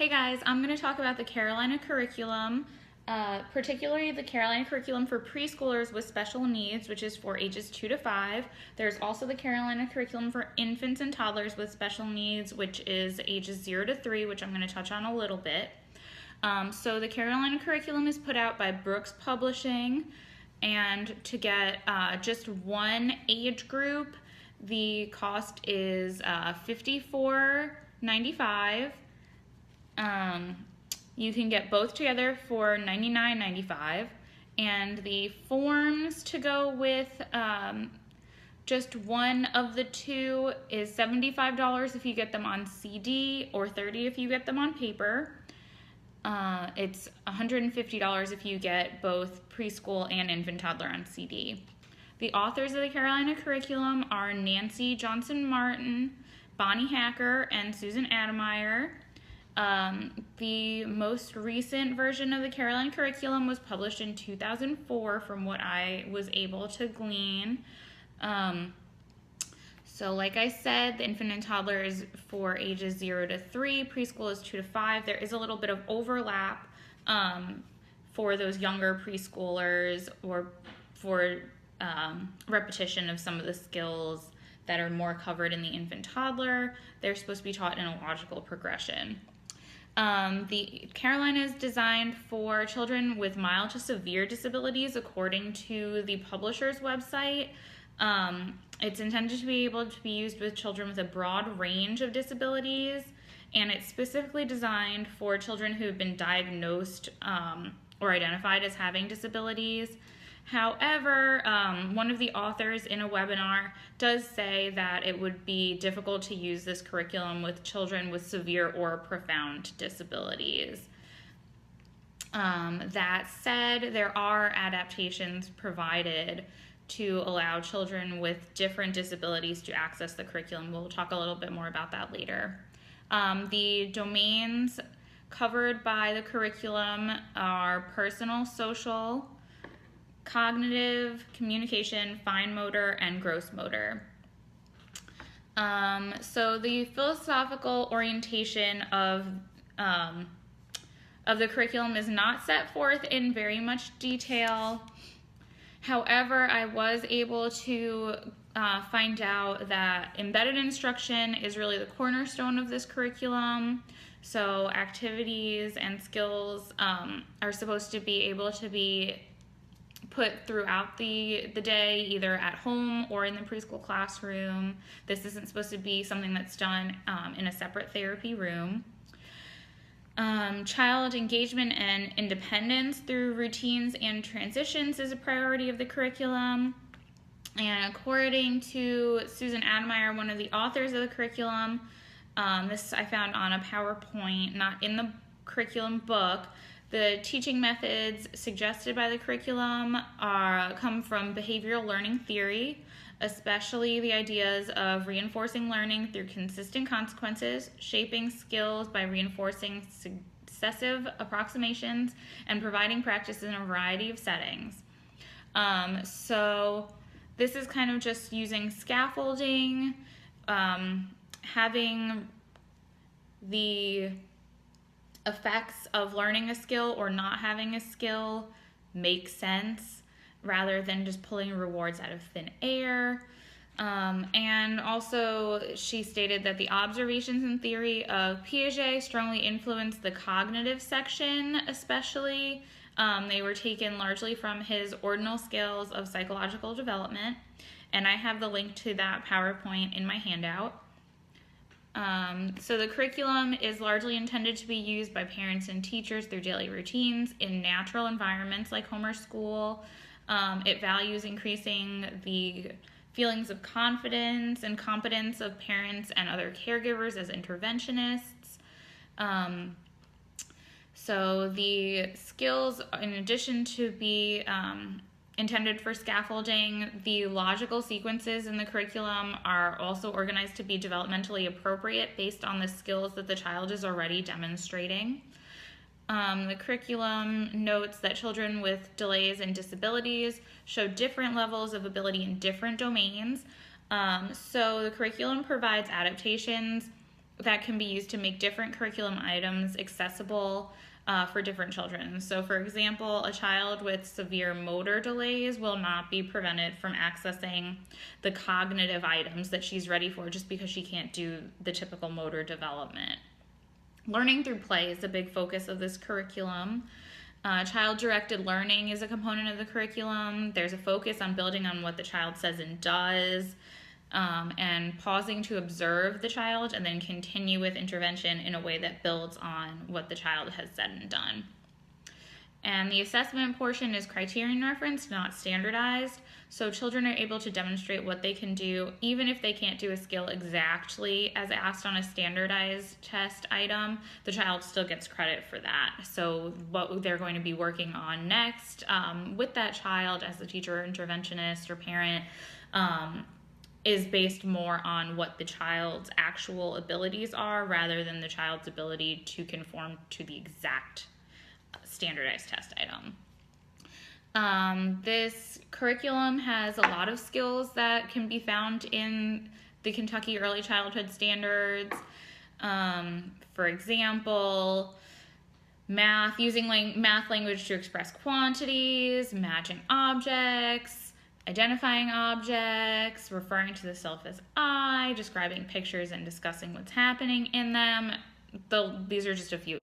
Hey guys, I'm going to talk about the Carolina curriculum, particularly the Carolina curriculum for preschoolers with special needs, which is for ages 2 to 5. There's also the Carolina curriculum for infants and toddlers with special needs, which is ages 0 to 3, which I'm going to touch on a little bit. So the Carolina curriculum is put out by Brooks Publishing, and to get just one age group, the cost is $54.95. You can get both together for $99.95, and the forms to go with just one of the two is $75 if you get them on CD or $30 if you get them on paper. It's $150 if you get both preschool and infant toddler on CD. The authors of the Carolina curriculum are Nancy Johnson Martin, Bonnie Hacker, and Susan Ademeyer. The most recent version of the Carolina curriculum was published in 2004 from what I was able to glean. So like I said, the infant and toddler is for ages 0 to 3, preschool is 2 to 5. There is a little bit of overlap for those younger preschoolers, or for repetition of some of the skills that are more covered in the infant toddler. They're supposed to be taught in a logical progression. The Carolina is designed for children with mild to severe disabilities according to the publisher's website. It's intended to be able to be used with children with a broad range of disabilities, and it's specifically designed for children who have been diagnosed or identified as having disabilities. However, one of the authors in a webinar does say that it would be difficult to use this curriculum with children with severe or profound disabilities. That said, there are adaptations provided to allow children with different disabilities to access the curriculum. We'll talk a little bit more about that later. The domains covered by the curriculum are personal, social, cognitive, communication, fine motor, and gross motor. So the philosophical orientation of the curriculum is not set forth in very much detail. However, I was able to find out that embedded instruction is really the cornerstone of this curriculum. So activities and skills are supposed to be able to be put throughout the day, either at home or in the preschool classroom. This isn't supposed to be something that's done in a separate therapy room. Child engagement and independence through routines and transitions is a priority of the curriculum. And according to Susan Ademeyer, one of the authors of the curriculum, this I found on a PowerPoint, not in the curriculum book, the teaching methods suggested by the curriculum come from behavioral learning theory, especially the ideas of reinforcing learning through consistent consequences, shaping skills by reinforcing successive approximations, and providing practice in a variety of settings. So this is kind of just using scaffolding, having the effects of learning a skill or not having a skill make sense, rather than just pulling rewards out of thin air. And also, she stated that the observations and theory of Piaget strongly influenced the cognitive section, especially. They were taken largely from his Ordinal Scales of Psychological Development, and I have the link to that PowerPoint in my handout. So the curriculum is largely intended to be used by parents and teachers through daily routines in natural environments like home or school. It values increasing the feelings of confidence and competence of parents and other caregivers as interventionists. So the skills, in addition to be intended for scaffolding, the logical sequences in the curriculum are also organized to be developmentally appropriate based on the skills that the child is already demonstrating. The curriculum notes that children with delays and disabilities show different levels of ability in different domains. So the curriculum provides adaptations that can be used to make different curriculum items accessible for different children. So, for example, a child with severe motor delays will not be prevented from accessing the cognitive items that she's ready for just because she can't do the typical motor development. Learning through play is a big focus of this curriculum. Child-directed learning is a component of the curriculum. There's a focus on building on what the child says and does, and pausing to observe the child and then continue with intervention in a way that builds on what the child has said and done. And the assessment portion is criterion referenced, not standardized. So children are able to demonstrate what they can do, even if they can't do a skill exactly as asked on a standardized test item, the child still gets credit for that. So what they're going to be working on next with that child as a teacher or interventionist or parent is based more on what the child's actual abilities are rather than the child's ability to conform to the exact standardized test item. This curriculum has a lot of skills that can be found in the Kentucky Early Childhood Standards. For example, math, using math language to express quantities, matching objects, identifying objects, referring to the self as I, describing pictures and discussing what's happening in them. These are just a few